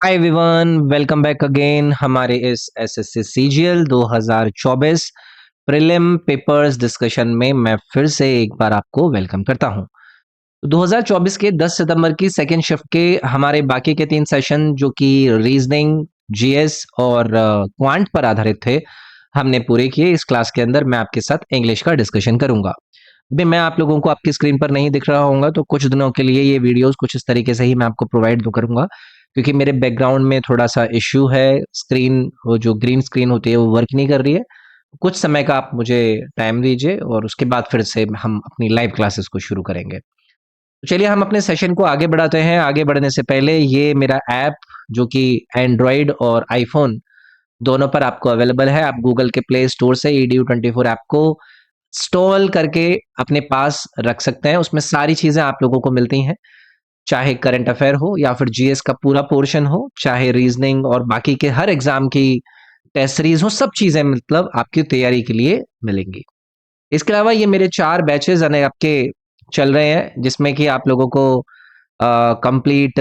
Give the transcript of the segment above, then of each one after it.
Hi everyone, welcome back again हमारे इस SSC CGL 2024 prelim papers discussion में मैं फिर से एक बार आपको वेलकम करता हूं। 2024 के 10 सितंबर की सेकेंड शिफ्ट के हमारे बाकी के 3 सेशन जो कि रीजनिंग, जीएस और क्वांट पर आधारित थे, हमने पूरे किए। इस क्लास के अंदर मैं आपके साथ इंग्लिश का डिस्कशन करूंगा। अभी मैं आप लोगों को आपकी स्क्रीन पर नहीं दिख रहा होगा, तो कुछ दिनों के लिए ये वीडियोस कुछ इस तरीके से ही मैं आपको प्रोवाइड करूंगा, क्योंकि मेरे बैकग्राउंड में थोड़ा सा इश्यू है। स्क्रीन, वो जो ग्रीन स्क्रीन होती है, वो वर्क नहीं कर रही है। कुछ समय का आप मुझे टाइम दीजिए और उसके बाद फिर से हम अपनी लाइव क्लासेस को शुरू करेंगे। तो चलिए हम अपने सेशन को आगे बढ़ाते हैं। आगे बढ़ने से पहले ये मेरा ऐप, जो कि एंड्रॉयड और आईफोन दोनों पर आपको अवेलेबल है, आप गूगल के प्ले स्टोर से EDU24 ऐप को इंस्टॉल करके अपने पास रख सकते हैं। उसमें सारी चीजें आप लोगों को मिलती हैं, चाहे करंट अफेयर हो या फिर जीएस का पूरा पोर्शन हो, चाहे रीजनिंग और बाकी के हर एग्जाम की टेस्ट सीरीज हो, सब चीजें मतलब आपकी तैयारी के लिए मिलेंगी। इसके अलावा ये मेरे 4 बैचेस आपके चल रहे हैं, जिसमें कि आप लोगों को complete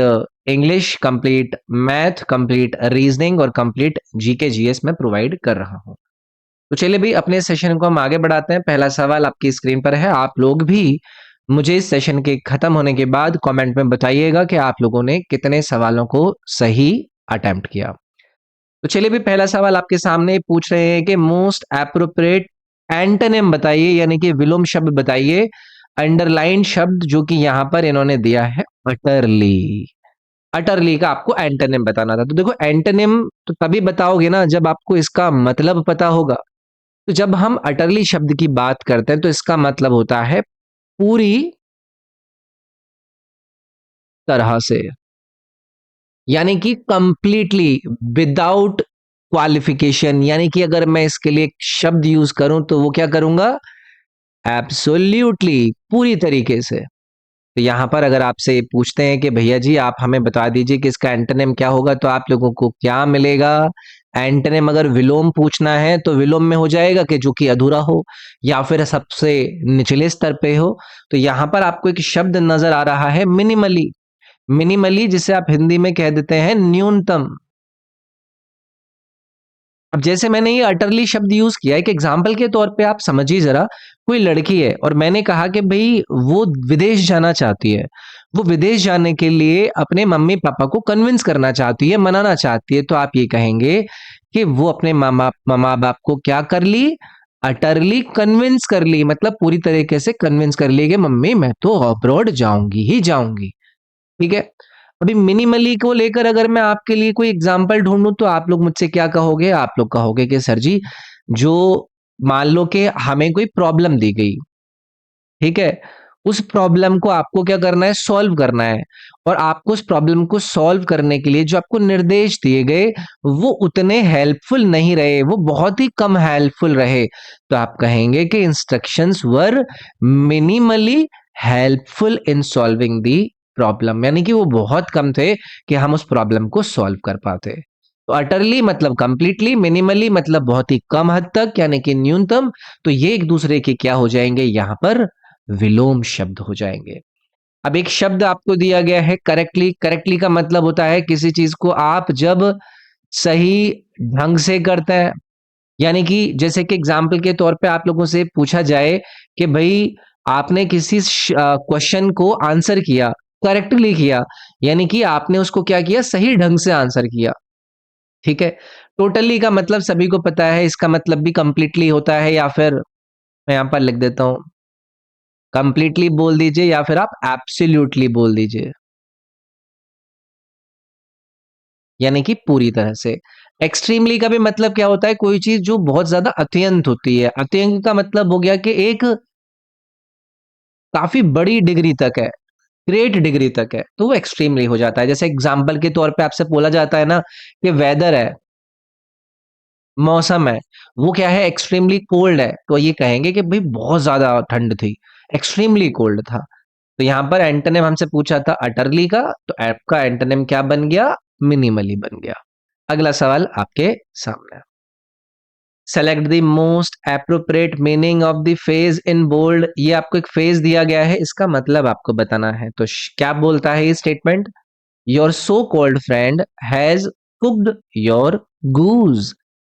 English, complete math, complete reasoning और कंप्लीट जीके जीएस में प्रोवाइड कर रहा हूँ। तो चलिए भाई, अपने सेशन को हम आगे बढ़ाते हैं। पहला सवाल आपकी स्क्रीन पर है। आप लोग भी मुझे इस सेशन के खत्म होने के बाद कमेंट में बताइएगा कि आप लोगों ने कितने सवालों को सही अटेम्प्ट किया। तो चलिए भी, पहला सवाल आपके सामने पूछ रहे हैं कि मोस्ट एप्रोप्रिएट एंटोनिम बताइए, यानी कि विलोम शब्द बताइए। अंडरलाइन शब्द जो कि यहां पर इन्होंने दिया है, अटरली। अटरली का आपको एंटोनिम बताना था। तो देखो, एंटोनिम तो तभी बताओगे ना जब आपको इसका मतलब पता होगा। तो जब हम अटरली शब्द की बात करते हैं तो इसका मतलब होता है पूरी तरह से, यानी कि कंप्लीटली, विदाउट क्वालिफिकेशन। यानी कि अगर मैं इसके लिए एक शब्द यूज करूं तो वो क्या करूंगा? एब्सोल्यूटली, पूरी तरीके से। तो यहां पर अगर आपसे पूछते हैं कि भैया जी आप हमें बता दीजिए कि इसका एंटोनिम क्या होगा, तो आप लोगों को क्या मिलेगा? एंटोनिम अगर विलोम पूछना है तो विलोम में हो जाएगा कि जो कि अधूरा हो या फिर सबसे निचले स्तर पे हो। तो यहां पर आपको एक शब्द नजर आ रहा है, मिनिमली। मिनिमली, जिसे आप हिंदी में कह देते हैं न्यूनतम। अब जैसे मैंने ये अटरली शब्द यूज किया एक एग्जाम्पल के तौर पे, आप समझिए जरा। कोई लड़की है और मैंने कहा कि भाई वो विदेश जाना चाहती है। वो विदेश जाने के लिए अपने मम्मी पापा को कन्विंस करना चाहती है, मनाना चाहती है। तो आप ये कहेंगे कि वो अपने मामा बाप को क्या कर ली? अटरली कन्विंस कर ली, मतलब पूरी तरीके से कन्विंस कर ली कि मम्मी मैं तो अब्रॉड जाऊंगी ही जाऊंगी। ठीक है। अभी मिनिमली को लेकर अगर मैं आपके लिए कोई एग्जांपल ढूंढूं तो आप लोग मुझसे क्या कहोगे? आप लोग कहोगे कि सर जी, जो मान लो कि हमें कोई प्रॉब्लम दी गई, ठीक है, उस प्रॉब्लम को आपको क्या करना है? सॉल्व करना है। और आपको उस प्रॉब्लम को सॉल्व करने के लिए जो आपको निर्देश दिए गए, वो उतने हेल्पफुल नहीं रहे, वो बहुत ही कम हेल्पफुल रहे। तो आप कहेंगे कि instructions were minimally helpful in solving the problem, यानी कि वो बहुत कम थे कि हम उस प्रॉब्लम को सॉल्व कर पाते। तो अटरली मतलब कंप्लीटली, मिनिमली मतलब बहुत ही कम हद तक, यानी कि न्यूनतम। तो ये एक दूसरे के क्या हो जाएंगे? यहां पर विलोम शब्द हो जाएंगे। अब एक शब्द आपको दिया गया है करेक्टली। करेक्टली का मतलब होता है किसी चीज को आप जब सही ढंग से करते हैं, यानी कि जैसे कि एग्जाम्पल के तौर पे आप लोगों से पूछा जाए कि भाई आपने किसी क्वेश्चन को आंसर किया, करेक्टली किया, यानी कि आपने उसको क्या किया? सही ढंग से आंसर किया। ठीक है। टोटली का मतलब सभी को पता है, इसका मतलब भी कंप्लीटली होता है, या फिर मैं यहां पर लिख देता हूं, कंप्लीटली बोल दीजिए या फिर आप एब्सोल्युटली बोल दीजिए, यानी कि पूरी तरह से। एक्सट्रीमली का भी मतलब क्या होता है? कोई चीज जो बहुत ज्यादा अत्यंत होती है। अत्यंत का मतलब हो गया कि एक काफी बड़ी डिग्री तक है, ग्रेट डिग्री तक है, तो वो एक्सट्रीमली हो जाता है। जैसे एग्जाम्पल के तौर पे आपसे बोला जाता है ना कि वेदर है, मौसम है, वो क्या है? एक्सट्रीमली कोल्ड है। तो ये कहेंगे कि भाई बहुत ज्यादा ठंड थी, एक्सट्रीमली कोल्ड था। तो यहां पर एंटोनिम हमसे पूछा था अटरली का, तो ऐप का एंटोनिम क्या बन गया? मिनिमली बन गया। अगला सवाल आपके सामने। Select the most appropriate meaning of the phase in bold. ये आपको एक फेज दिया गया है, इसका मतलब आपको बताना है। तो क्या बोलता है ये statement? Your so called friend has cooked your goose.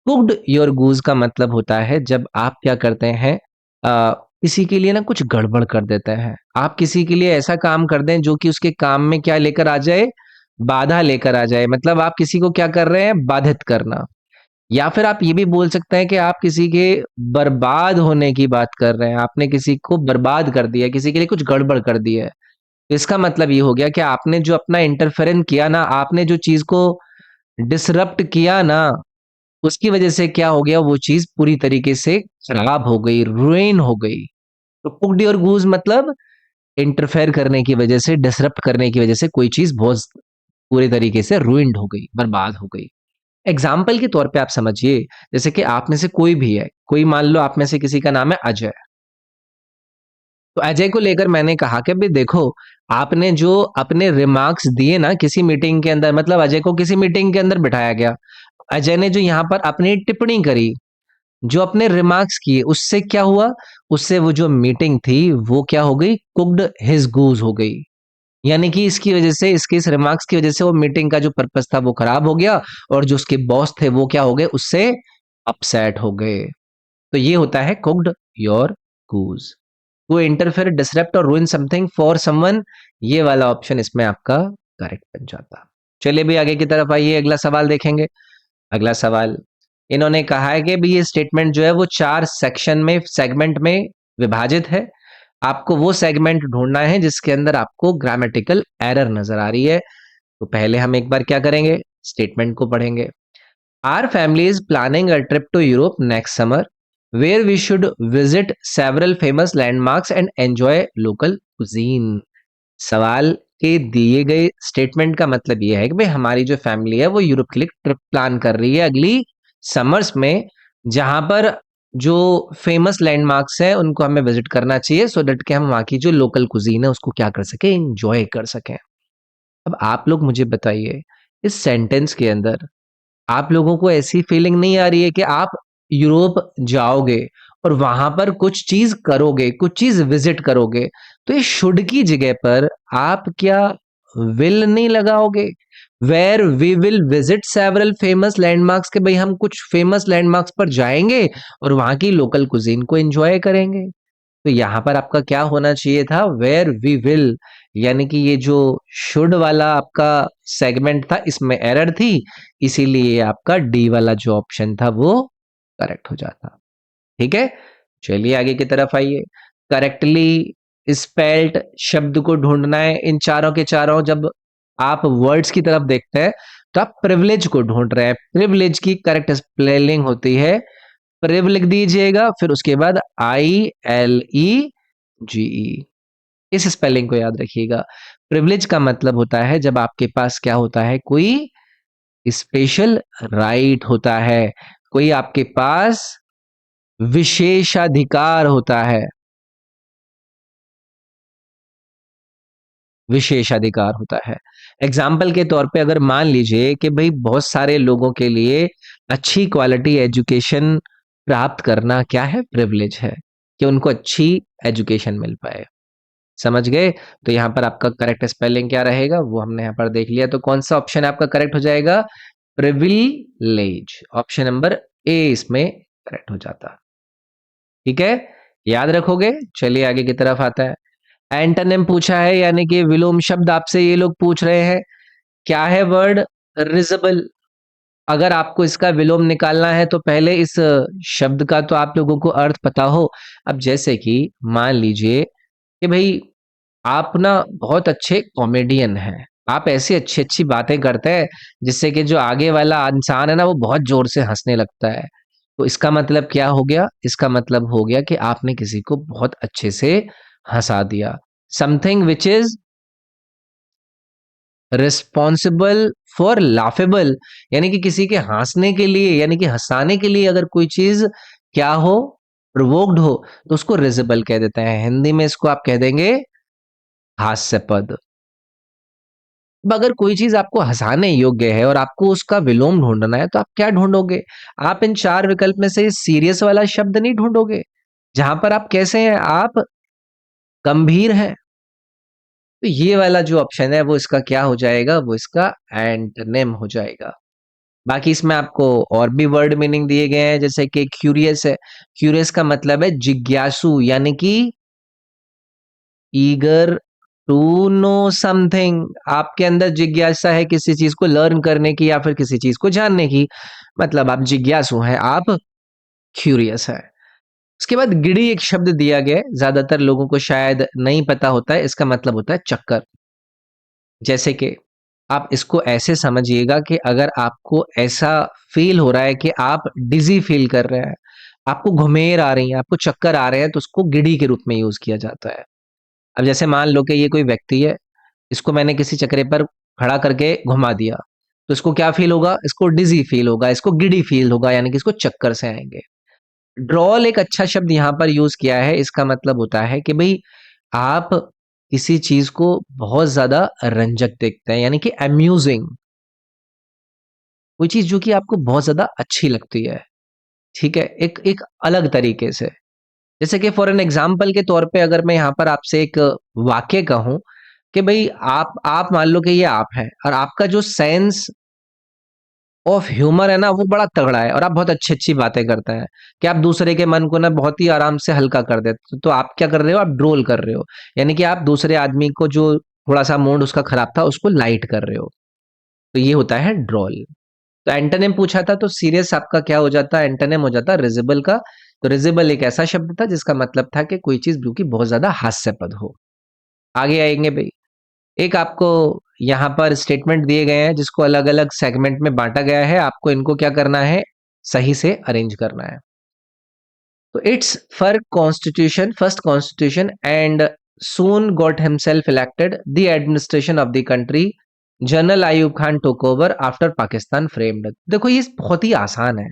Cooked your goose का मतलब होता है जब आप क्या करते हैं, किसी के लिए ना कुछ गड़बड़ कर देते हैं। आप किसी के लिए ऐसा काम कर दें जो कि उसके काम में क्या लेकर आ जाए, बाधा लेकर आ जाए। मतलब आप किसी को क्या कर रहे हैं, बाधित करना। या फिर आप ये भी बोल सकते हैं कि आप किसी के बर्बाद होने की बात कर रहे हैं। आपने किसी को बर्बाद कर दिया, किसी के लिए कुछ गड़बड़ कर दी है। तो इसका मतलब ये हो गया कि आपने जो अपना इंटरफेरेंस किया ना, आपने जो चीज को डिसरप्ट किया ना, उसकी वजह से क्या हो गया, वो चीज पूरी तरीके से खराब हो गई, रुइन हो गई। तो कुक्ड और गूज मतलब इंटरफेयर करने की वजह से, डिसरप्ट करने की वजह से कोई चीज बहुत पूरी तरीके से रुइंड हो गई, बर्बाद हो गई। एग्जाम्पल के तौर पे आप समझिए, जैसे कि आप में से कोई भी है, कोई मान लो आप में से किसी का नाम है अजय। तो अजय को लेकर मैंने कहा कि भाई देखो, आपने जो अपने रिमार्क्स दिए ना किसी मीटिंग के अंदर, मतलब अजय को किसी मीटिंग के अंदर बिठाया गया, अजय ने जो यहाँ पर अपनी टिप्पणी करी, जो अपने रिमार्क्स किए, उससे क्या हुआ, उससे वो जो मीटिंग थी वो क्या हो गई, कुक्ड हिज गूज हो गई। यानी कि इसकी वजह से, इसके इस रिमार्क्स की वजह से वो मीटिंग का जो पर्पस था वो खराब हो गया, और जो उसके बॉस थे वो क्या हो गए, उससे अपसेट हो गए। तो ये होता है cooked your goose. To interfere, disrupt और रूइन समथिंग फॉर समवन, ये वाला ऑप्शन इसमें आपका करेक्ट बन जाता। चलिए भी आगे की तरफ आइए, अगला सवाल देखेंगे। अगला सवाल, इन्होंने कहा है कि भी ये स्टेटमेंट जो है वो 4 सेक्शन में, सेगमेंट में विभाजित है। आपको वो सेगमेंट ढूंढना है जिसके अंदर आपको ग्रामेटिकल एरर नजर आ रही है। तो पहले हम एक बार क्या करेंगे, स्टेटमेंट को पढ़ेंगे। Our family is planning a trip to Europe next summer where we should visit several famous landmarks and enjoy local cuisine. सवाल के दिए गए स्टेटमेंट का मतलब यह है कि भाई हमारी जो फैमिली है वो यूरोप के लिए ट्रिप प्लान कर रही है अगली समर्स में, जहां पर जो फेमस लैंडमार्क्स हैं उनको हमें विजिट करना चाहिए, सो दैट कि हम वहाँ की जो लोकल कुजीन है उसको क्या कर सके, एंजॉय कर सकें। अब आप लोग मुझे बताइए, इस सेंटेंस के अंदर आप लोगों को ऐसी फीलिंग नहीं आ रही है कि आप यूरोप जाओगे और वहां पर कुछ चीज करोगे, कुछ चीज विजिट करोगे, तो ये शुड की जगह पर आप क्या विल नहीं लगाओगे, where we will visit several famous landmarks, के भाई हम कुछ फेमस लैंडमार्क्स पर जाएंगे और वहां की लोकल कुजीन को एंजॉय करेंगे। तो यहाँ पर आपका क्या होना चाहिए था, वेयर वी विल। यानी कि ये जो शुड वाला आपका सेगमेंट था इसमें एरर थी, इसीलिए आपका डी वाला जो ऑप्शन था वो करेक्ट हो जाता। ठीक है, चलिए आगे की तरफ आइए। करेक्टली स्पेल्ड शब्द को ढूंढना है इन चारों के चारों। जब आप वर्ड्स की तरफ देखते हैं तो आप प्रिविलेज को ढूंढ रहे हैं। प्रिविलेज की करेक्ट स्पेलिंग होती है, प्रिव लिख दीजिएगा, फिर उसके बाद ILEGE। इस स्पेलिंग को याद रखिएगा। प्रिविलेज का मतलब होता है जब आपके पास क्या होता है, कोई स्पेशल राइट होता है, कोई आपके पास विशेषाधिकार होता है, विशेषाधिकार होता है। एग्जाम्पल के तौर पे अगर मान लीजिए कि भाई बहुत सारे लोगों के लिए अच्छी क्वालिटी एजुकेशन प्राप्त करना क्या है, प्रिविलेज है, कि उनको अच्छी एजुकेशन मिल पाए। समझ गए? तो यहाँ पर आपका करेक्ट स्पेलिंग क्या रहेगा वो हमने यहाँ पर देख लिया। तो कौन सा ऑप्शन आपका करेक्ट हो जाएगा, प्रिविलेज। ऑप्शन नंबर ए इसमें करेक्ट हो जाता। ठीक है, याद रखोगे। चलिए आगे की तरफ आता है। एंटोनिम पूछा है, यानी कि विलोम शब्द आपसे ये लोग पूछ रहे हैं। क्या है वर्ड, रिजेबल। अगर आपको इसका विलोम निकालना है तो पहले इस शब्द का तो आप लोगों को अर्थ पता हो। अब जैसे कि मान लीजिए कि भाई आप ना बहुत अच्छे कॉमेडियन हैं, आप ऐसी अच्छी अच्छी बातें करते हैं जिससे कि जो आगे वाला इंसान है ना वो बहुत जोर से हंसने लगता है। तो इसका मतलब क्या हो गया, इसका मतलब हो गया कि आपने किसी को बहुत अच्छे से हंसा दिया। Something which is responsible for laughable, यानी कि किसी के हंसने के लिए, यानी कि हंसाने के लिए अगर कोई चीज क्या हो, प्रोवोक्ड हो, तो उसको रिजेबल कह देते हैं। हिंदी में इसको आप कह देंगे हास्यपद। अब अगर कोई चीज आपको हंसाने योग्य है और आपको उसका विलोम ढूंढना है तो आप क्या ढूंढोगे, आप इन 4 विकल्प में से सीरियस वाला शब्द नहीं ढूंढोगे, जहां पर आप कैसे हैं, आप गंभीर हैं। तो ये वाला जो ऑप्शन है वो इसका क्या हो जाएगा, वो इसका एंटोनिम हो जाएगा। बाकी इसमें आपको और भी वर्ड मीनिंग दिए गए हैं, जैसे कि क्यूरियस है, क्यूरियस का मतलब है जिज्ञासु, यानी कि ईगर टू नो समथिंग। आपके अंदर जिज्ञासा है किसी चीज को लर्न करने की या फिर किसी चीज को जानने की, मतलब आप जिज्ञासु हैं, आप क्यूरियस है। उसके बाद गिड़ी एक शब्द दिया गया है, ज्यादातर लोगों को शायद नहीं पता होता है, इसका मतलब होता है चक्कर। जैसे कि आप इसको ऐसे समझिएगा कि अगर आपको ऐसा फील हो रहा है कि आप डिजी फील कर रहे हैं, आपको घुमेर आ रही है, आपको चक्कर आ रहे हैं, तो उसको गिड़ी के रूप में यूज किया जाता है। अब जैसे मान लो कि ये कोई व्यक्ति है, इसको मैंने किसी चक्रे पर खड़ा करके घुमा दिया, तो इसको क्या फील होगा, इसको डिजी फील होगा, इसको गिडी फील होगा, यानी कि इसको चक्कर से आएंगे। ड्रॉल एक अच्छा शब्द यहाँ पर यूज किया है, इसका मतलब होता है कि भाई आप किसी चीज को बहुत ज्यादा रंजक देखते हैं, यानी कि अम्यूजिंग, कोई चीज जो कि आपको बहुत ज्यादा अच्छी लगती है। ठीक है, एक एक अलग तरीके से। जैसे कि फॉर एन एग्जाम्पल के तौर पे अगर मैं यहाँ पर आपसे एक वाक्य कहूं कि भाई आप मान लो कि ये आप हैं और आपका जो सेंस ऑफ ह्यूमर है ना वो बड़ा तगड़ा है और आप बहुत अच्छी अच्छी बातें करते हैं कि आप दूसरे के मन को ना बहुत ही आराम से हल्का कर देते, तो आप क्या कर रहे हो, आप ड्रोल कर रहे हो, यानी कि आप दूसरे आदमी को जो थोड़ा सा मूड उसका खराब था उसको लाइट कर रहे हो। तो ये होता है ड्रोल। तो एंटोनिम पूछा था, तो सीरियस आपका क्या हो जाता है, एंटोनिम हो जाता है रिजिबल का। तो रिजिबल एक ऐसा शब्द था जिसका मतलब था कि कोई चीज जो कि बहुत ज्यादा हास्यास्पद हो। आगे आएंगे भाई, एक आपको यहाँ पर स्टेटमेंट दिए गए हैं जिसको अलग अलग सेगमेंट में बांटा गया है, आपको इनको क्या करना है, सही से अरेंज करना है। तो it's for constitution, first constitution and soon got himself elected the administration of the country, general Ayub Khan took over after Pakistan framed. देखो ये बहुत ही आसान है,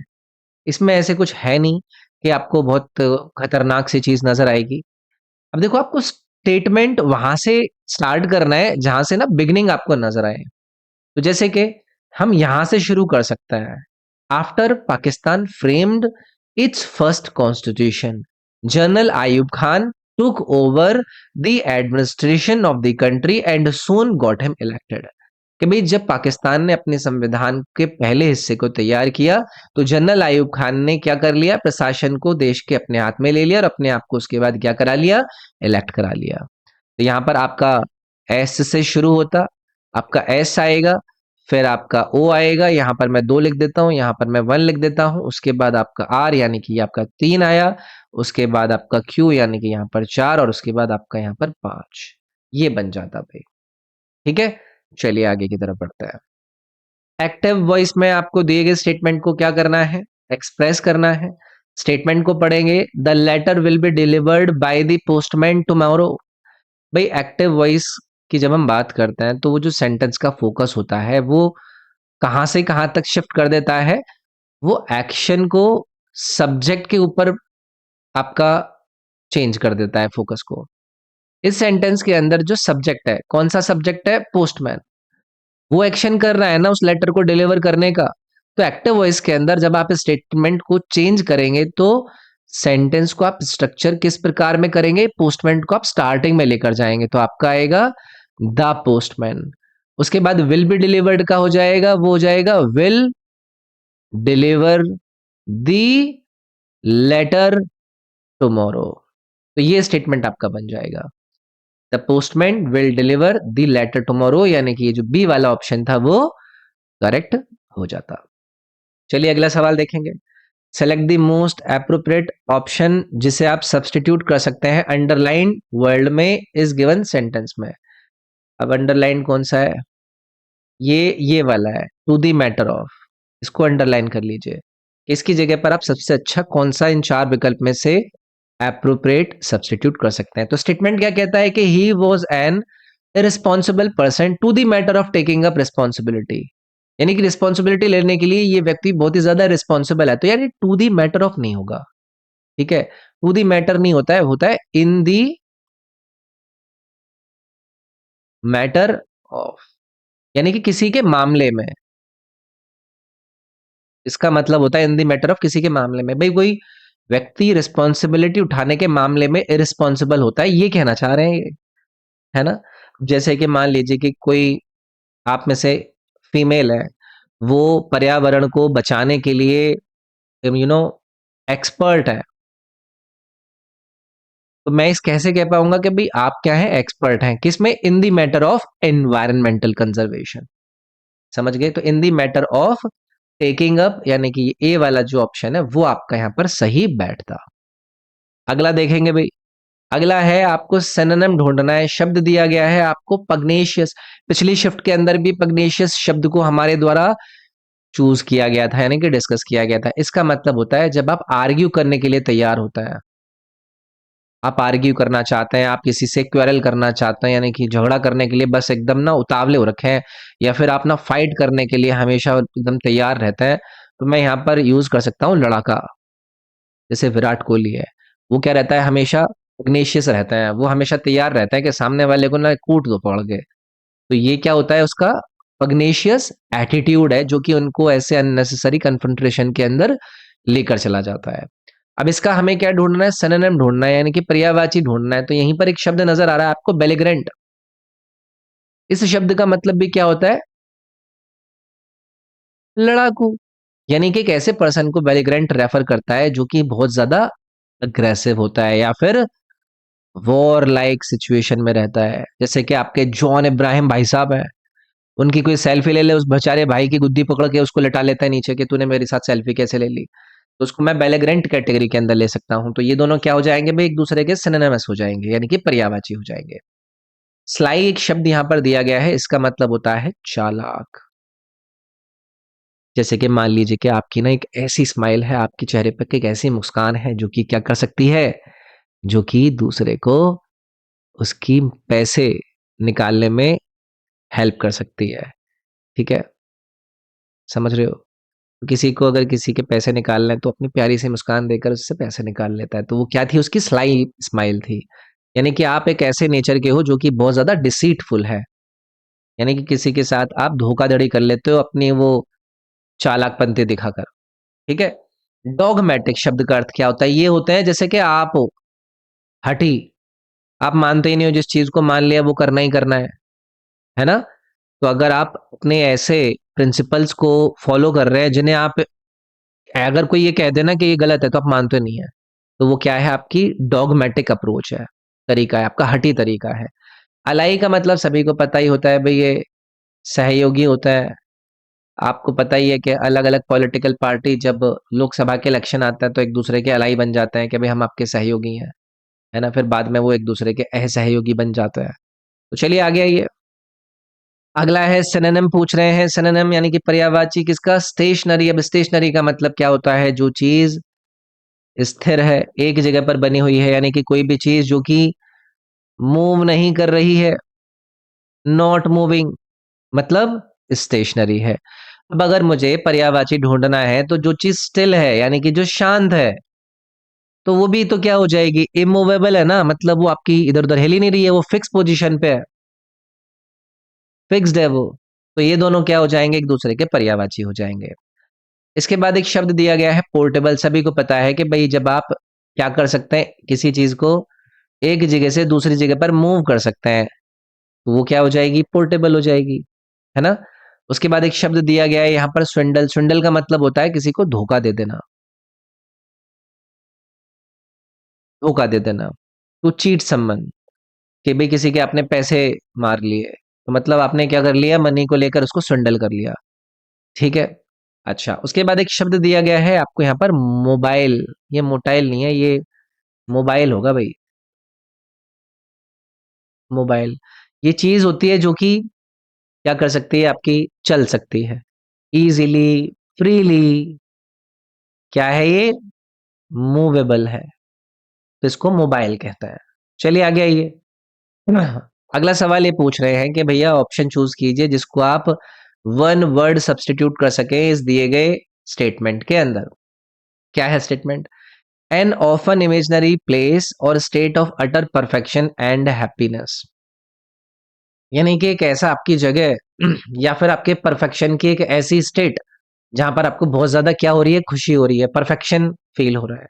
इसमें ऐसे कुछ है नहीं कि आपको बहुत खतरनाक सी चीज नजर आएगी। अब देखो आपको स्टेटमेंट वहां से स्टार्ट करना है जहां से ना बिगनिंग आपको नजर आए। तो जैसे कि हम यहां से शुरू कर सकते हैं, after Pakistan framed it's first constitution, general Ayub Khan took over the administration of the country and soon got him elected. कि भाई जब पाकिस्तान ने अपने संविधान के पहले हिस्से को तैयार किया, तो जनरल आयूब खान ने क्या कर लिया, प्रशासन को देश के अपने हाथ में ले लिया और अपने आप को उसके बाद क्या करा लिया, इलेक्ट करा लिया। तो यहाँ पर आपका एस से शुरू होता, आपका एस आएगा, फिर आपका ओ आएगा, यहाँ पर मैं 2 लिख देता हूँ, यहाँ पर मैं 1 लिख देता हूँ, उसके बाद आपका आर यानी कि ये आपका 3 आया, उसके बाद आपका क्यू यानी कि यहाँ पर 4 और उसके बाद आपका यहाँ पर 5। ये बन जाता भाई। ठीक है, चलिए आगे की तरफ बढ़ते हैं। एक्टिव वॉइस में आपको दिए गए स्टेटमेंट को क्या करना है, एक्सप्रेस करना है। स्टेटमेंट को पढ़ेंगे, the letter will be delivered by the postman tomorrow. भाई एक्टिव वॉइस की जब हम बात करते हैं तो वो जो सेंटेंस का फोकस होता है वो कहां से कहां तक शिफ्ट कर देता है, वो एक्शन को सब्जेक्ट के ऊपर आपका चेंज कर देता है फोकस को। इस सेंटेंस के अंदर जो सब्जेक्ट है, कौन सा सब्जेक्ट है, पोस्टमैन, वो एक्शन कर रहा है ना उस लेटर को डिलीवर करने का। तो एक्टिव वॉइस के अंदर जब आप स्टेटमेंट को चेंज करेंगे तो सेंटेंस को आप स्ट्रक्चर किस प्रकार में करेंगे, पोस्टमैन को आप स्टार्टिंग में लेकर जाएंगे, तो आपका आएगा द पोस्टमैन। उसके बाद विल बी डिलीवर्ड का हो जाएगा, वो हो जाएगा will deliver the letter tomorrow. तो ये स्टेटमेंट आपका बन जाएगा, the postman will deliver the letter tomorrow, यानी कि ये जो बी वाला ऑप्शन था वो करेक्ट हो जाता। चलिए अगला सवाल देखेंगे। Select the most appropriate option जिसे आप सब्सटीट्यूट कर सकते हैं अंडरलाइन वर्ड में इस गिवन सेंटेंस में। अब अंडरलाइन कौन सा है, ये वाला है, टू द मैटर ऑफ। इसको अंडरलाइन कर लीजिए। इसकी जगह पर आप सबसे अच्छा कौन सा इन 4 विकल्प में से एप्रोप्रिएट सब्सटीट्यूट कर सकते हैं। तो स्टेटमेंट क्या कहता है कि he was an responsible person to the matter of taking up responsibility, यानी कि रिस्पॉन्सिबिलिटी लेने के लिए ये व्यक्ति बहुत ही ज्यादा रिस्पॉन्सिबल है। तो यार ये टू दी मैटर ऑफ नहीं होगा, ठीक है, टू दी मैटर नहीं होता है, होता है इन दी मैटर ऑफ, यानी कि किसी के मामले में। इसका मतलब होता है इन दी मैटर ऑफ, किसी के मामले में। भाई कोई व्यक्ति रिस्पॉन्सिबिलिटी उठाने के मामले में इरिस्पॉन्सिबल होता है, ये कहना चाह रहे हैं ये, है ना। जैसे कि मान लीजिए कि कोई आप में से फीमेल है, वो पर्यावरण को बचाने के लिए यू नो एक्सपर्ट है, तो मैं इस कैसे कह पाऊंगा कि भाई आप क्या है, एक्सपर्ट हैं किसमें, in the matter of environmental conservation. समझ गए? तो in the matter of taking up, यानी कि ए वाला जो ऑप्शन है वो आपका यहाँ पर सही बैठता। अगला देखेंगे भाई। अगला है, आपको सिनोनिम ढूंढना है। शब्द दिया गया है आपको पग्नेशियस। पिछली शिफ्ट के अंदर भी पग्नेशियस शब्द को हमारे द्वारा चूज किया गया था, यानी कि डिस्कस किया गया था। इसका मतलब होता है जब आप आर्ग्यू करने के लिए तैयार होता है, आप आर्ग्यू करना चाहते हैं, आप किसी से क्वेरल करना चाहते हैं, यानी कि झगड़ा करने के लिए बस एकदम ना उतावले हो रखे हैं, या फिर आप ना फाइट करने के लिए हमेशा एकदम तैयार रहते हैं, तो मैं यहाँ पर यूज कर सकता हूँ लड़ाका। जैसे विराट कोहली है, वो क्या रहता है, हमेशा इग्नेशियस रहता है, वो हमेशा तैयार रहता है कि सामने वाले को ना कूट दो पड़ के। तो ये क्या होता है, उसका पग्नेशियस एटीट्यूड है, जो कि उनको ऐसे अननेसेसरी कन्फ्रंटेशन के अंदर लेकर चला जाता है। अब इसका हमें क्या ढूंढना है, सिनोनिम ढूंढना है, यानी कि पर्यायवाची ढूंढना है। तो यहीं पर एक शब्द नजर आ रहा है आपको, बेलिग्रेंट। इस शब्द का मतलब भी क्या होता है, लड़ाकू। यानी कि एक ऐसे पर्सन को बेलिग्रेंट रेफर करता है जो कि बहुत ज्यादा अग्रेसिव होता है, या फिर वॉर लाइक सिचुएशन में रहता है। जैसे कि आपके जॉन इब्राहिम भाई साहब है, उनकी कोई सेल्फी ले ले, उस बेचारे भाई की गुद्दी पकड़ के उसको लटा लेता है नीचे कि तूने मेरे साथ सेल्फी कैसे ले ली। तो उसको मैं बेलेग्रेंट कैटेगरी के अंदर ले सकता हूं। तो ये दोनों क्या हो जाएंगे भाई, एक दूसरे के सिनोनिमस हो जाएंगे, यानी कि पर्यायवाची हो जाएंगे। स्लाई एक शब्द यहां पर दिया गया है, इसका मतलब होता है चालाक। जैसे कि मान लीजिए कि आपकी ना एक ऐसी स्माइल है, आपके चेहरे पर एक ऐसी मुस्कान है जो कि क्या कर सकती है, जो कि दूसरे को उसकी पैसे निकालने में हेल्प कर सकती है। ठीक है, समझ रहे हो? तो किसी को अगर किसी के पैसे निकालना है तो अपनी प्यारी सी मुस्कान देकर उससे पैसे निकाल लेता है। तो वो क्या थी, उसकी स्लाई स्माइल थी। यानी कि आप एक ऐसे नेचर के हो जो कि बहुत ज्यादा डिसीटफुल है, यानी कि किसी के साथ आप धोखाधड़ी कर लेते हो अपनी वो चालाकपंती दिखाकर। ठीक है। डॉगमेटिक शब्द का अर्थ क्या होता है, ये होता है जैसे कि आप हो हठी, आप मानते ही नहीं हो, जिस चीज को मान लिया वो करना ही करना है ना? तो अगर आप अपने ऐसे प्रिंसिपल्स को फॉलो कर रहे हैं जिन्हें आप, अगर कोई ये कह देना कि ये गलत है तो आप मानते नहीं है, तो वो क्या है, आपकी डॉगमेटिक अप्रोच है, तरीका है आपका, हठी तरीका है। अलाई का मतलब सभी को पता ही होता है भाई, ये सहयोगी होता है। आपको पता ही है कि अलग अलग पॉलिटिकल पार्टी जब लोकसभा के इलेक्शन आता है तो एक दूसरे के अलाई बन जाते हैं कि भाई हम आपके सहयोगी हैं, है ना? फिर बाद में वो एक दूसरे के असहयोगी बन जाता है। तो चलिए आगे आइए। अगला है सिनोनिम पूछ रहे हैं। सिनोनिम यानी कि पर्यायवाची किसका, स्टेशनरी। अब स्टेशनरी का मतलब क्या होता है, जो चीज स्थिर है, एक जगह पर बनी हुई है, यानी कि कोई भी चीज जो कि मूव नहीं कर रही है, नॉट मूविंग, मतलब स्टेशनरी है। अब अगर मुझे पर्यायवाची ढूंढना है तो जो चीज स्टिल है, यानी कि जो शांत है, तो वो भी तो क्या हो जाएगी, इमूवेबल है ना, मतलब वो आपकी इधर उधर हिल ही नहीं रही है, वो फिक्स पोजीशन पे है, फिक्स्ड है वो। तो ये दोनों क्या हो जाएंगे, एक दूसरे के पर्यायवाची हो जाएंगे। इसके बाद एक शब्द दिया गया है पोर्टेबल। सभी को पता है कि भाई जब आप क्या कर सकते हैं, किसी चीज को एक जगह से दूसरी जगह पर मूव कर सकते हैं, तो वो क्या हो जाएगी, पोर्टेबल हो जाएगी, है ना? उसके बाद एक शब्द दिया गया है यहाँ पर स्विंडल। स्विंडल का मतलब होता है किसी को धोखा दे देना, धोखा दे देना। टू चीट समवन, कि भाई किसी के आपने पैसे मार लिए, तो मतलब आपने क्या कर लिया, मनी को लेकर उसको स्विंडल कर लिया। ठीक है। अच्छा, उसके बाद एक शब्द दिया गया है आपको यहाँ पर मोबाइल। ये मोटाइल नहीं है, ये मोबाइल होगा भाई, मोबाइल। ये चीज होती है जो कि क्या कर सकती है, आपकी चल सकती है इजीली, फ्रीली। क्या है ये, मूवेबल है, तो इसको मोबाइल कहता है। चलिए आगे आइए। अगला सवाल ये पूछ रहे हैं कि भैया ऑप्शन चूज कीजिए जिसको आप वन वर्ड सब्स्टिट्यूट कर सके इस दिए गए स्टेटमेंट के अंदर। क्या है statement, an often imaginary place और state of utter perfection and happiness. यानी कि एक ऐसा आपकी जगह या फिर आपके परफेक्शन की एक ऐसी स्टेट जहां पर आपको बहुत ज्यादा क्या हो रही है, खुशी हो रही है, परफेक्शन फील हो रहा है।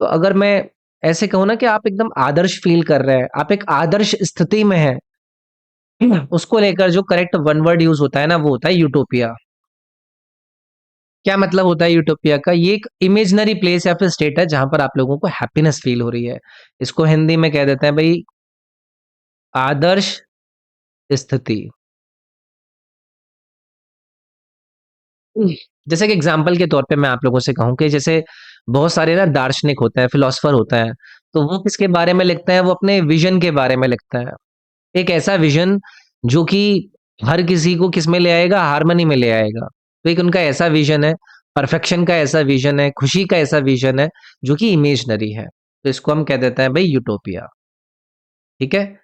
तो अगर मैं ऐसे कहूँ ना कि आप एकदम आदर्श फील कर रहे हैं, आप एक आदर्श स्थिति में हैं, उसको लेकर जो करेक्ट वन वर्ड यूज होता है ना, वो होता है यूटोपिया। क्या मतलब होता है यूटोपिया का? ये एक इमेजिनरी प्लेस या फिर स्टेट है जहां पर आप लोगों को हैप्पीनेस फील हो रही है। इसको हिंदी में कह देते हैं भाई आदर्श स्थिति। जैसे कि एग्जाम्पल के तौर पे मैं आप लोगों से कहूँ कि जैसे बहुत सारे ना दार्शनिक होते हैं, फिलोसफर होता है, तो वो किसके बारे में लिखते हैं? वो अपने विजन के बारे में लिखता है। एक ऐसा विजन जो कि हर किसी को किस में ले आएगा? हार्मनी में ले आएगा। तो एक उनका ऐसा विजन है, परफेक्शन का ऐसा विजन है, खुशी का ऐसा विजन है, जो कि इमेजनरी है। तो इसको हम कह देते हैं भाई यूटोपिया। ठीक है,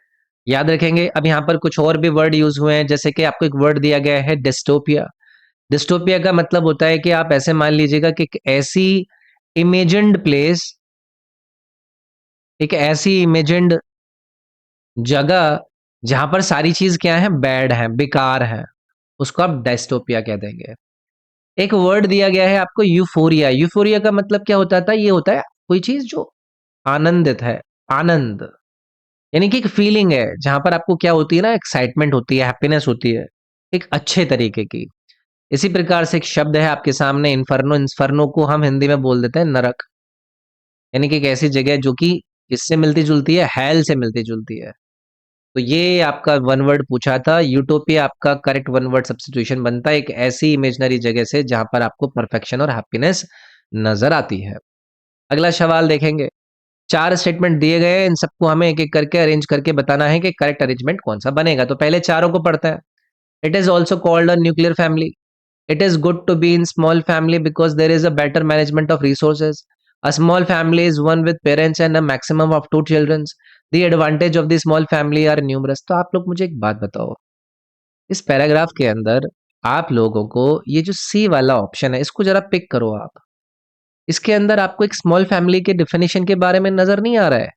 याद रखेंगे। अब यहाँ पर कुछ और भी वर्ड यूज हुए हैं, जैसे कि आपको एक वर्ड दिया गया है डिस्टोपिया। डिस्टोपिया का मतलब होता है कि आप ऐसे मान लीजिएगा कि एक ऐसी इमेजिन्ड प्लेस, एक ऐसी इमेजिन्ड जगह जहां पर सारी चीज क्या है? बैड है, बेकार है, उसको आप डेस्टोपिया कह देंगे। एक वर्ड दिया गया है आपको यूफोरिया। यूफोरिया का मतलब क्या होता था? ये होता है कोई चीज जो आनंदित है, आनंद, यानी कि एक फीलिंग है जहां पर आपको क्या होती है ना, एक्साइटमेंट होती है, हैप्पीनेस होती है, एक अच्छे तरीके की। इसी प्रकार से एक शब्द है आपके सामने इन्फर्नो। इन्फर्नो को हम हिंदी में बोल देते हैं नरक, यानी कि एक ऐसी जगह जो कि इससे मिलती जुलती है, हेल से मिलती जुलती है। तो ये आपका वन वर्ड पूछा था। यूटोपिया आपका करेक्ट वन वर्ड सब्स्टिट्यूशन बनता है एक ऐसी इमेजिनरी जगह से जहां पर आपको परफेक्शन और हैप्पीनेस नजर आती है। अगला सवाल देखेंगे। चार स्टेटमेंट दिए गए हैं, इन सबको हमें एक एक करके अरेंज करके बताना है कि करेक्ट अरेंजमेंट कौन सा बनेगा। तो पहले चारों को पढ़ते हैं। It is also called a nuclear family. It is good to be in small family because there is a better management of resources. A small family is one with parents and a maximum of two children. The advantage of the small family are numerous. तो आप लोग मुझे एक बात बताओ, इस paragraph के अंदर आप लोगों को ये जो सी वाला ऑप्शन है, इसको जरा पिक करो आप। इसके अंदर आपको एक स्मॉल फैमिली के डिफिनेशन के बारे में नजर नहीं आ रहा है,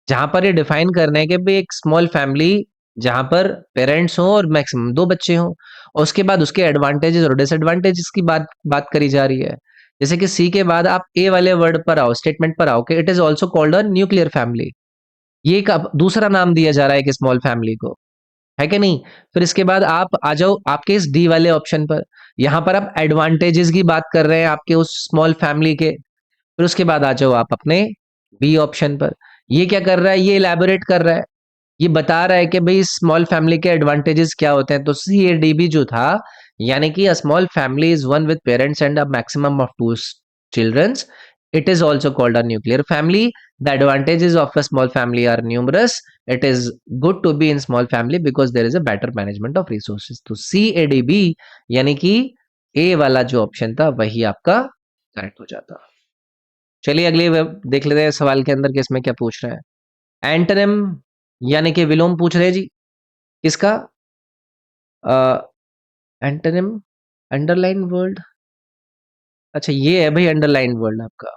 जहां पर ये डिफाइन करना है कि भाई एक स्मॉल फैमिली जहां पर पेरेंट्स हो और मैक्सिमम दो बच्चे हों, और उसके बाद उसके एडवांटेजेस और डिसएडवांटेजेस की बात बात करी जा रही है। जैसे कि सी के बाद आप ए वाले वर्ड पर आओ, स्टेटमेंट पर आओ कि it is also called a nuclear family. ये एक अब दूसरा नाम दिया जा रहा है कि स्मॉल फैमिली को, है कि नहीं? फिर इसके बाद आप आ जाओ आपके इस डी वाले ऑप्शन पर। यहां पर आप एडवांटेजेस की बात कर रहे हैं आपके उस स्मॉल फैमिली के। फिर उसके बाद आ जाओ आप अपने बी ऑप्शन पर। ये क्या कर रहा है? ये इलेबोरेट कर रहा है, ये बता रहा है कि भाई स्मॉल फैमिली के एडवांटेजेस क्या होते हैं। तो सी ए डी बी जो था, यानी कि a small family is one with parents and a maximum of two childrens, it is also called a nuclear family. The advantages of a small family are numerous. It is good to be in small family because there is a better management of resources. तो C A D B यानी कि ए वाला जो option था वही आपका correct हो जाता। चलिए अगले देख लेते हैं सवाल के अंदर कि इसमें क्या पूछ रहा है। एंटोनिम यानी कि विलोम पूछ रहे हैं जी। किसका? Antonym underline word. अच्छा ये है भाई अंडरलाइन वर्ड आपका,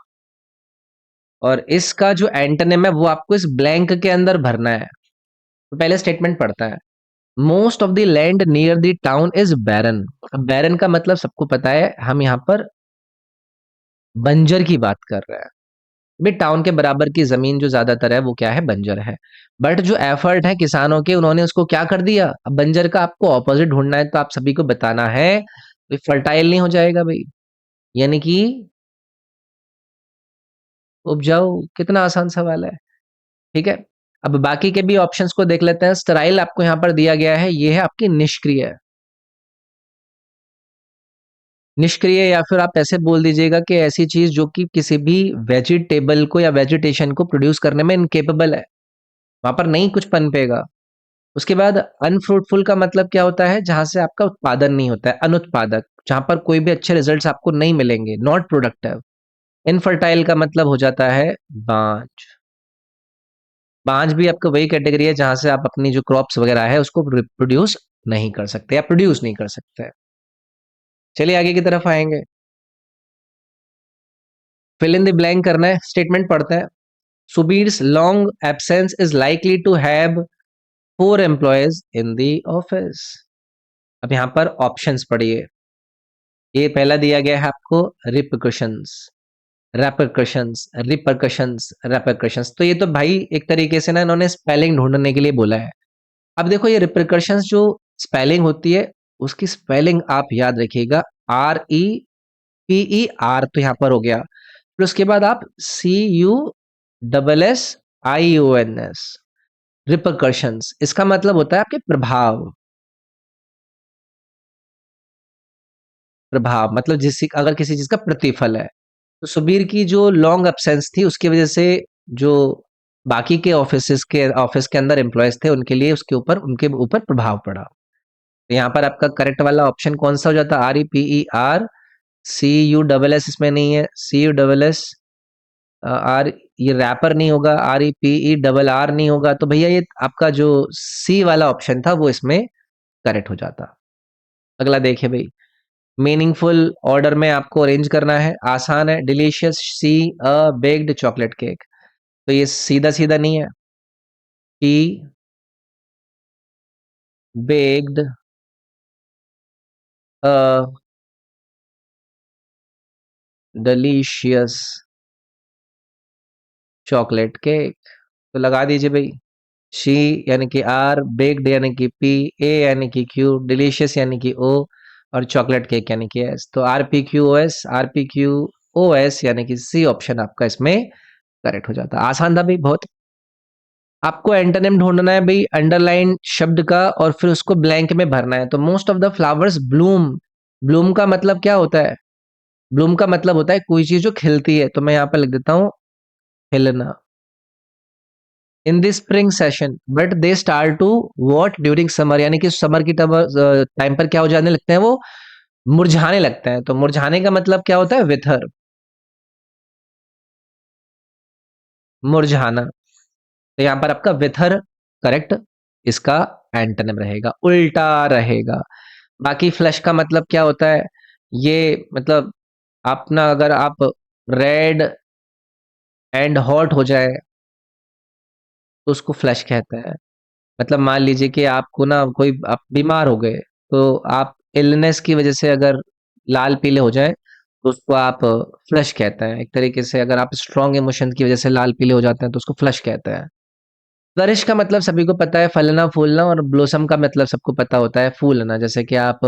और इसका जो एंटोनिम है वो आपको इस ब्लैंक के अंदर भरना है। तो पहले स्टेटमेंट पढ़ता है। Most of the land near the town is barren. Barren का मतलब सबको पता है, हम यहाँ पर बंजर की बात कर रहे हैं। भाई टाउन के बराबर की जमीन जो ज्यादातर है वो क्या है? बंजर है। बट जो एफर्ट है किसानों के, उन्होंने उसको क्या कर दिया? अब बंजर का आपको ऑपोजिट ढूंढना है, तो आप सभी को बताना है फर्टाइल नहीं हो जाएगा भाई, यानी कि उपजाऊ। कितना आसान सवाल है। ठीक है, अब बाकी के भी ऑप्शंस को देख लेते हैं। स्टराइल आपको यहाँ पर दिया गया है, ये है आपकी निष्क्रिय। निष्क्रिय या फिर आप ऐसे बोल दीजिएगा कि ऐसी चीज जो कि किसी भी वेजिटेबल को या वेजिटेशन को प्रोड्यूस करने में इनकेपेबल है, वहां पर नहीं कुछ पनपेगा। उसके बाद अनफ्रूटफुल का मतलब क्या होता है? जहां से आपका उत्पादन नहीं होता है, अनुत्पादक, जहां पर कोई भी अच्छे रिजल्ट्स आपको नहीं मिलेंगे, नॉट प्रोडक्टिव। इनफर्टाइल का मतलब हो जाता है बांझ। बांझ भी आपको वही कैटेगरी है जहां से आप अपनी जो क्रॉप्स वगैरह है उसको प्रोड्यूस नहीं कर सकते या प्रोड्यूस नहीं कर सकते। चलिए आगे की तरफ आएंगे। फिल इन द ब्लैंक करना है, स्टेटमेंट पढ़ते हैं। Subir's long absence is likely to have four employees in the office. अब यहां पर ऑप्शंस पढ़िए। ये पहला दिया गया है आपको रिpercussions, रेपरकशंस, रिपरकशंस, रेपरकशंस। तो ये तो भाई एक तरीके से ना इन्होंने स्पेलिंग ढूंढने के लिए बोला है। अब देखो ये रिपरकशंस जो स्पेलिंग होती है, उसकी स्पेलिंग आप याद रखिएगा, REPER तो यहाँ पर हो गया, फिर उसके बाद आप CUSSIONS, रिपरकशंस, इसका मतलब होता है आपके प्रभाव। प्रभाव मतलब अगर किसी चीज का प्रतिफल है, तो सुबीर की जो लॉन्ग अब्सेंस थी उसकी वजह से जो बाकी के ऑफिस के अंदर एम्प्लॉयज थे उनके लिए उनके ऊपर प्रभाव पड़ा। तो यहाँ पर आपका करेक्ट वाला ऑप्शन कौन सा हो जाता है? REPER, CUSS इसमें नहीं है, CUSS आर, ये रैपर नहीं होगा, REPERR नहीं होगा, तो भैया ये आपका जो सी वाला ऑप्शन था वो इसमें करेक्ट हो जाता। अगला देखिए भाई, मीनिंगफुल ऑर्डर में आपको अरेंज करना है, आसान है। डिलीशियस, सी अ बेक्ड चॉकलेट केक, तो ये सीधा सीधा नहीं है। टी बेक्ड अ डिलीशियस चॉकलेट केक, तो लगा दीजिए भाई। शी यानी कि आर, बेक्ड यानी कि पी, ए यानी कि क्यू, डिलीशियस यानी कि ओ, और चॉकलेट केक यानी कि एस। तो RPQOS यानी कि सी ऑप्शन आपका इसमें करेक्ट हो जाता। आसान था भाई बहुत। आपको एंटोनिम ढूंढना है भाई अंडरलाइन शब्द का, और फिर उसको ब्लैंक में भरना है। तो most of the flowers Bloom, Bloom का मतलब क्या होता है? ब्लूम का मतलब होता है कोई चीज जो खिलती है, तो मैं यहाँ पे लिख देता हूँ खिलना। In this spring session but they start to what during summer, यानी कि समर की टाइम पर क्या हो जाने लगते हैं वो? मुरझाने लगते हैं। तो मुरझाने का मतलब क्या होता है? विथर, मुरझाना। तो यहाँ पर आपका विथर करेक्ट इसका एंटोनिम रहेगा, उल्टा रहेगा। बाकी फ्लश का मतलब क्या होता है? ये मतलब अपना अगर आप रेड एंड हॉट हो जाए तो उसको फ्लश कहते हैं। मतलब मान लीजिए कि आपको ना कोई आप बीमार हो गए, तो आप इलनेस की वजह से अगर लाल पीले हो जाए तो उसको आप फ्लश कहते हैं। एक तरीके से अगर आप स्ट्रॉन्ग इमोशन की वजह से लाल पीले हो जाते हैं तो उसको फ्लश कहते हैं। फ्लरिश का मतलब सभी को पता है, फलना फूलना, और ब्लोसम का मतलब सबको पता होता है, फूलना। जैसे कि आप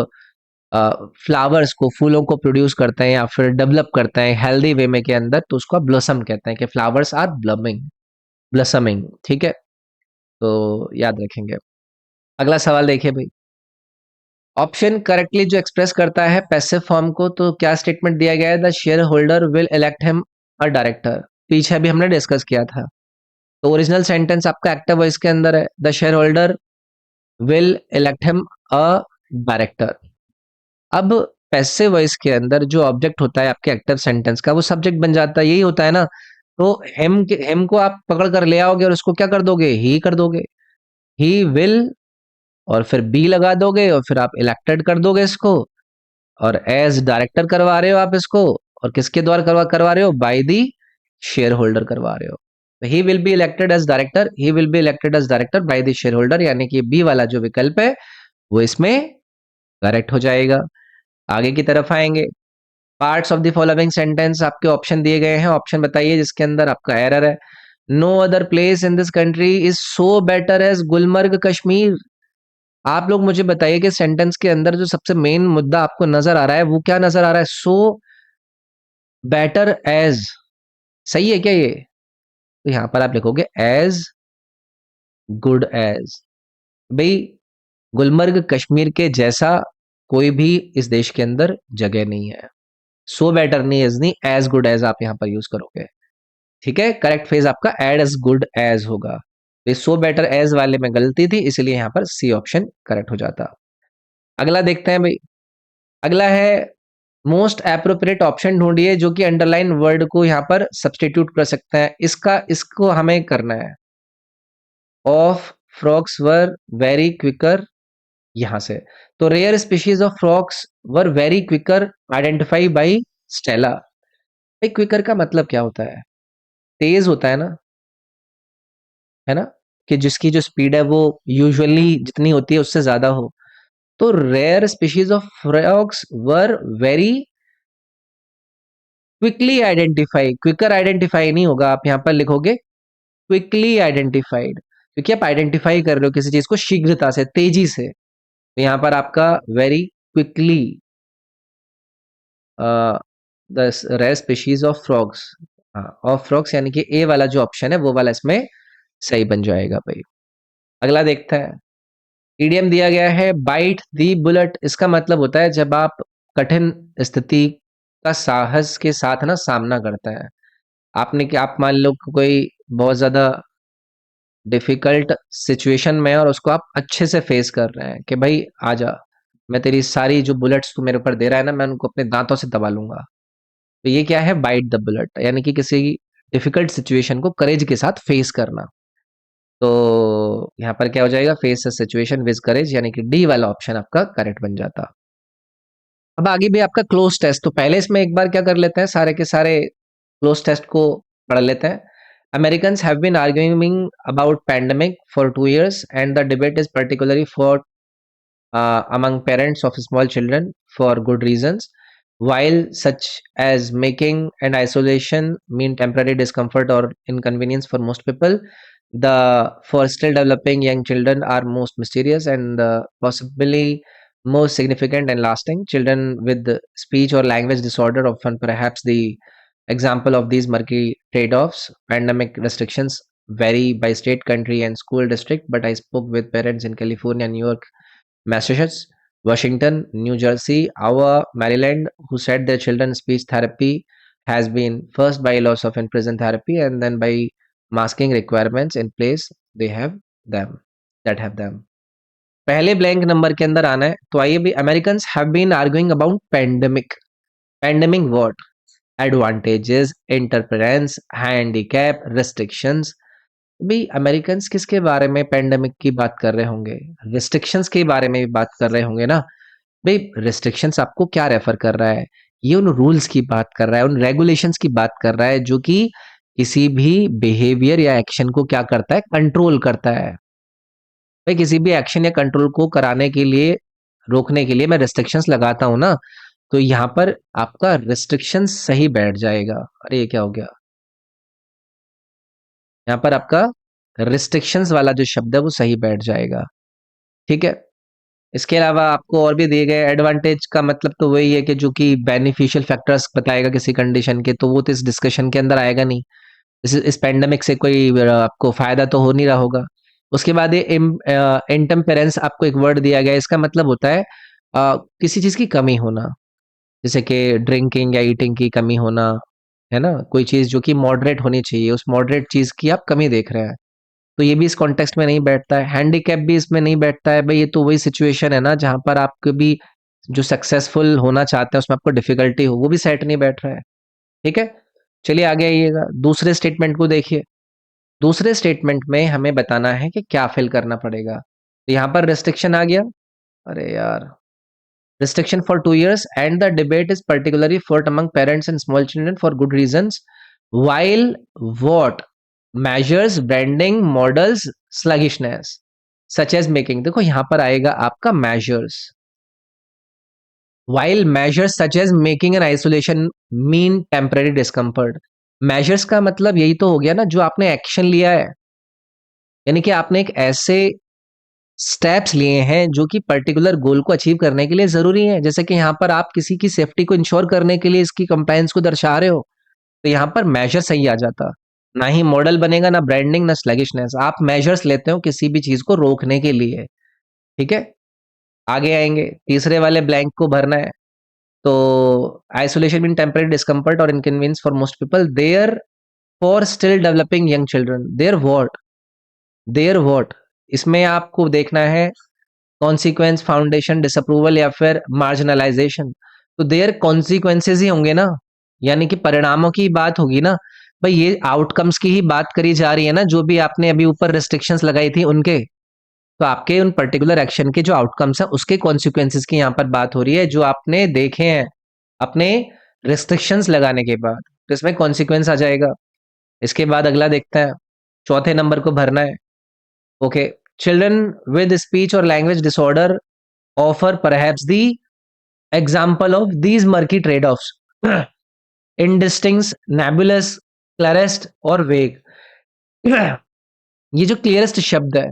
फ्लावर्स को, फूलों को प्रोड्यूस करते हैं या फिर डेवलप करते हैं हेल्दी वे में के अंदर, तो उसको आप ब्लॉसम कहते हैं कि फ्लावर्स आर ब्लमिंग, ब्लसमिंग। ठीक है, तो याद रखेंगे। अगला सवाल देखिए भाई, ऑप्शन करेक्टली जो एक्सप्रेस करता है पैसिव फॉर्म को, तो क्या स्टेटमेंट दिया गया है? The share holder will elect him a director, पीछे अभी हमने डिस्कस किया था। तो ओरिजिनल सेंटेंस आपका एक्टिव वॉइस के अंदर है, the share holder will elect him a director. अब पैसिव वॉइस के अंदर जो ऑब्जेक्ट होता है आपके एक्टिव सेंटेंस का, वो सब्जेक्ट बन जाता है, यही होता है ना। तो हिम को आप पकड़ कर ले आओगे और उसको क्या कर दोगे? ही कर दोगे। ही विल, और फिर बी लगा दोगे, और फिर आप इलेक्टेड कर दोगे इसको, और एज डायरेक्टर करवा रहे हो आप इसको, और किसके द्वारा करवा रहे हो? बाय दी शेयर होल्डर करवा रहे हो। He will be elected as director, he will be elected as director by the share holder, यानी कि बी वाला जो विकल्प है वो इसमें करेक्ट हो जाएगा। आगे की तरफ आएंगे, parts of the following sentence आपके ऑप्शन दिए गए हैं, ऑप्शन बताइए जिसके अंदर आपका एरर है। No other place in this country is so better as Gulmarg Kashmir. आप लोग मुझे बताइए कि सेंटेंस के अंदर जो सबसे मेन मुद्दा आपको नजर आ रहा है वो क्या नजर आ रहा है? सो बेटर एज, सही है क्या ये? तो यहां पर आप लिखोगे एज गुड एज। भाई गुलमर्ग कश्मीर के जैसा कोई भी इस देश के अंदर जगह नहीं है। सो बेटर नहीं, एज नहीं, एज गुड एज आप यहां पर यूज करोगे। ठीक है, करेक्ट फेज आपका एड एज गुड एज होगा। तो सो बेटर एज वाले में गलती थी, इसलिए यहां पर सी ऑप्शन करेक्ट हो जाता। अगला देखते हैं भाई, अगला है मोस्ट एप्रोप्रिएट ऑप्शन ढूंढिए जो कि अंडरलाइन वर्ड को यहां पर सब्सटीट्यूट कर सकते हैं। इसको हमें करना है, of frogs were very quicker, यहां से। तो rare species of frogs were very quicker identify by Stella. एक क्विकर का मतलब क्या होता है? तेज होता है ना, कि जिसकी जो स्पीड है वो यूजुअली जितनी होती है उससे ज्यादा हो। तो rare species of frogs were very quickly identify, quicker identify नहीं होगा, आप यहां पर लिखोगे क्विकली आइडेंटिफाइड। क्योंकि आप आइडेंटिफाई कर रहे हो किसी चीज को शीघ्रता से, तेजी से। तो यहाँ पर आपका very quickly the rare species of frogs, of frogs, यानी कि ए वाला जो ऑप्शन है वो वाला इसमें सही बन जाएगा भाई। अगला देखते हैं। ईडीएम दिया गया है बाइट दी बुलेट। इसका मतलब होता है जब आप कठिन स्थिति का साहस के साथ ना सामना करता है। आपने कि आप मान लो कि कोई बहुत ज्यादा डिफिकल्ट सिचुएशन में है और उसको आप अच्छे से फेस कर रहे हैं कि भाई आजा, मैं तेरी सारी जो बुलेट्स तू मेरे ऊपर दे रहा है ना, मैं उनको अपने दांतों से दबा लूंगा। तो ये क्या है, बाइट द बुलेट, यानी कि किसी डिफिकल्ट सिचुएशन को करेज के साथ फेस करना। तो यहाँ पर क्या हो जाएगा, फेस सिचुएशन विद करेज, यानी कि डी वाला ऑप्शन आपका करेक्ट बन जाता। अब आगे भी आपका क्लोज टेस्ट, तो पहले इसमें एक बार क्या कर लेते हैं, सारे के सारे क्लोज टेस्ट को पढ़ लेते हैं। Americans have been arguing about pandemic for 2 years, and the debate is particularly for among parents of small children for good reasons. While such as making and isolation mean temporary discomfort or inconvenience for most people, the for still developing young children are most mysterious and possibly most significant and lasting. Children with speech or language disorder often perhaps the example of these murky trade-offs. Pandemic restrictions vary by state, country, and school district, but I spoke with parents in California, New York, Massachusetts, Washington, New Jersey, Iowa, Maryland, who said their children's speech therapy has been first by loss of in-prison therapy and then by masking requirements in place they have them that have them. पहले blank number के अंदर आना है, तो आइए भी, Americans have been arguing about pandemic. Pandemic what? Advantages, interference, handicap, restrictions. भाई Americans किसके बारे में पैंडेमिक की बात कर रहे होंगे? रिस्ट्रिक्शंस के बारे में भी बात कर रहे होंगे ना। भाई रिस्ट्रिक्शंस आपको क्या रेफर कर रहा है? ये उन रूल्स की बात कर रहा है, उन रेगुलेशंस की बात कर रहा है जो कि किसी भी बिहेवियर या एक्शन को क्या करता है, कंट्रोल करता है। भाई किसी भी एक्शन या कंट्रोल को कराने के लिए, रोकने के लिए मैं रिस्ट्रिक्शंस लगाता हूं ना, तो यहाँ पर आपका रिस्ट्रिक्शंस सही बैठ जाएगा। अरे ये क्या हो गया, यहाँ पर आपका रिस्ट्रिक्शंस वाला जो शब्द है वो सही बैठ जाएगा। ठीक है। इसके अलावा आपको और भी दिए गए एडवांटेज का मतलब तो वही है कि जो कि बेनिफिशियल फैक्टर्स बताएगा किसी कंडीशन के, तो वो तो इस डिस्कशन के अंदर आएगा नहीं। इस पेंडेमिक से कोई आपको फायदा तो हो नहीं रहा होगा। उसके बाद ये इंटेम्परेंस आपको एक वर्ड दिया गया है, इसका मतलब होता है किसी चीज की कमी होना, जैसे कि ड्रिंकिंग या ईटिंग की कमी होना, है ना, कोई चीज जो कि मॉडरेट होनी चाहिए, उस मॉडरेट चीज की आप कमी देख रहे हैं। तो ये भी इस कॉन्टेक्स्ट में नहीं बैठता है। हैंडीकैप भी इसमें नहीं बैठता है। भाई ये तो वही सिचुएशन है ना जहां पर आपको भी जो सक्सेसफुल होना चाहते हैं उसमें आपको डिफिकल्टी हो, वो भी सेट नहीं बैठ रहा है। ठीक है। चलिए आगे आइएगा, दूसरे स्टेटमेंट को देखिए। दूसरे स्टेटमेंट में हमें बताना है कि क्या फिल करना पड़ेगा। तो यहाँ पर रिस्ट्रिक्शन आ गया। अरे यार, restriction for 2 years, and the debate is particularly fought among parents and small children for good reasons. While what measures branding models sluggishness such as making, देखो यहाँ पर आएगा आपका measures, while measures such as making an isolation mean temporary discomfort. measures का मतलब यही तो हो गया ना, जो आपने एक्शन लिया है, यानी कि आपने एक ऐसे स्टेप्स लिए हैं जो कि पर्टिकुलर गोल को अचीव करने के लिए जरूरी हैं। जैसे कि यहाँ पर आप किसी की सेफ्टी को इंश्योर करने के लिए इसकी कंप्लायंस को दर्शा रहे हो, तो यहाँ पर मेजर सही आ जाता। ना ही मॉडल बनेगा, ना ब्रांडिंग, ना स्लगिशनेस। आप मेजर्स लेते हो किसी भी चीज को रोकने के लिए। ठीक है। आगे आएंगे, तीसरे वाले ब्लैंक को भरना है। तो आइसोलेशन मीन टेम्परेरी डिस्कम्फर्ट और inconvenience for most people, there for still developing young children, there what, इसमें आपको देखना है कॉन्सिक्वेंस, फाउंडेशन, डिसअप्रूवल या फिर मार्जिनलाइजेशन। तो देयर कॉन्सिक्वेंसेज ही होंगे ना, यानी कि परिणामों की बात होगी ना। भाई ये आउटकम्स की ही बात करी जा रही है ना, जो भी आपने अभी ऊपर रिस्ट्रिक्शंस लगाई थी उनके। तो आपके उन पर्टिकुलर एक्शन के जो आउटकम्स हैं उसके कॉन्सिक्वेंसेज की यहाँ पर बात हो रही है, जो आपने देखे हैं अपने रिस्ट्रिक्शंस लगाने के बाद। तो इसमें कॉन्सिक्वेंस आ जाएगा। इसके बाद अगला देखते हैं, चौथे नंबर को भरना है। Okay, children with speech or language disorder offer perhaps the example of these murky trade-offs. Indistinct, nebulous, clarist or vague. ये जो क्लियरेस्ट शब्द है,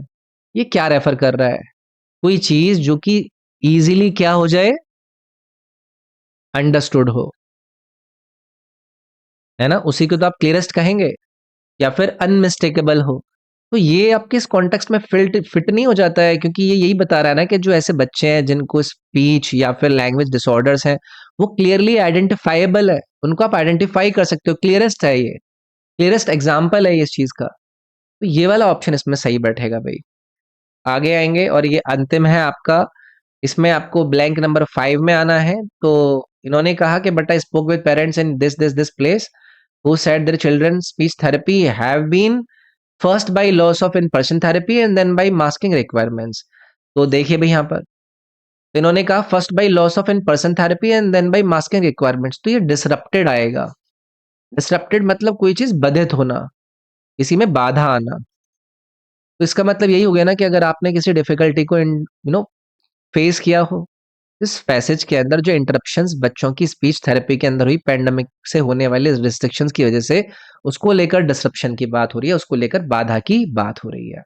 ये क्या रेफर कर रहा है? कोई चीज जो कि इजीली क्या हो जाए, अंडरस्टूड हो, है ना? उसी को तो आप क्लियरेस्ट कहेंगे, या फिर अनमिस्टेकेबल हो। तो ये आपके इस कॉन्टेक्स्ट में फिट नहीं हो जाता है, क्योंकि ये यही बता रहा है ना कि जो ऐसे बच्चे हैं जिनको स्पीच या फिर लैंग्वेज डिसऑर्डर्स हैं, वो क्लियरली आइडेंटिफाइबल है, उनको आप आइडेंटिफाई कर सकते हो, क्लियरेस्ट है ये, क्लियरेस्ट एग्जाम्पल है ये इस चीज का। तो ये वाला ऑप्शन इसमें सही बैठेगा भाई। आगे आएंगे और ये अंतिम है आपका, इसमें आपको ब्लैंक नंबर 5 में आना है। तो इन्होंने कहा कि but I spoke with parents in this place who said their children's speech therapy have been first by loss of in-person therapy and then by masking requirements। तो देखिए भाई यहाँ पर, तो इन्होंने कहा first by loss of in person therapy and then by masking requirements. तो ये डिसरप्टेड आएगा। डिसरप्टेड मतलब कोई चीज बाधित होना, किसी में बाधा आना। तो इसका मतलब यही हो गया ना कि अगर आपने किसी डिफिकल्टी को फेस किया हो, इस पैसेज के अंदर जो इंटरप्शंस बच्चों की स्पीच थेरेपी के अंदर हुई पैंडेमिक से होने वाले रिस्ट्रिक्शंस की वजह से, उसको लेकर डिसरप्शन की बात हो रही है, उसको लेकर बाधा की बात हो रही है।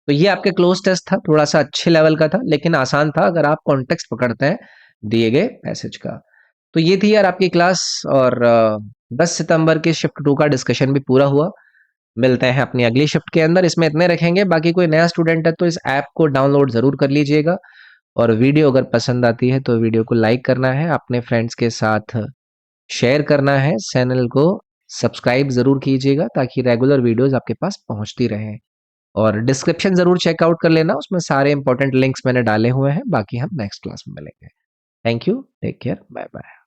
तो ये आपके क्लोज टेस्ट था, थोड़ा सा अच्छे लेवल का था, लेकिन आसान था अगर आप कॉन्टेक्स्ट पकड़ते हैं दिए गए पैसेज का। तो ये थी यार आपकी क्लास, और 10 सितंबर के शिफ्ट 2 का डिस्कशन भी पूरा हुआ। मिलते हैं अपनी अगली शिफ्ट के अंदर, इसमें इतने रखेंगे। बाकी कोई नया स्टूडेंट है तो इस ऐप को डाउनलोड जरूर कर लीजिएगा, और वीडियो अगर पसंद आती है तो वीडियो को लाइक करना है, अपने फ्रेंड्स के साथ शेयर करना है, चैनल को सब्सक्राइब ज़रूर कीजिएगा ताकि रेगुलर वीडियोस आपके पास पहुंचती रहें। और डिस्क्रिप्शन ज़रूर चेकआउट कर लेना, उसमें सारे इंपॉर्टेंट लिंक्स मैंने डाले हुए हैं। बाकी हम नेक्स्ट क्लास में मिलेंगे। Thank you, take care, bye bye.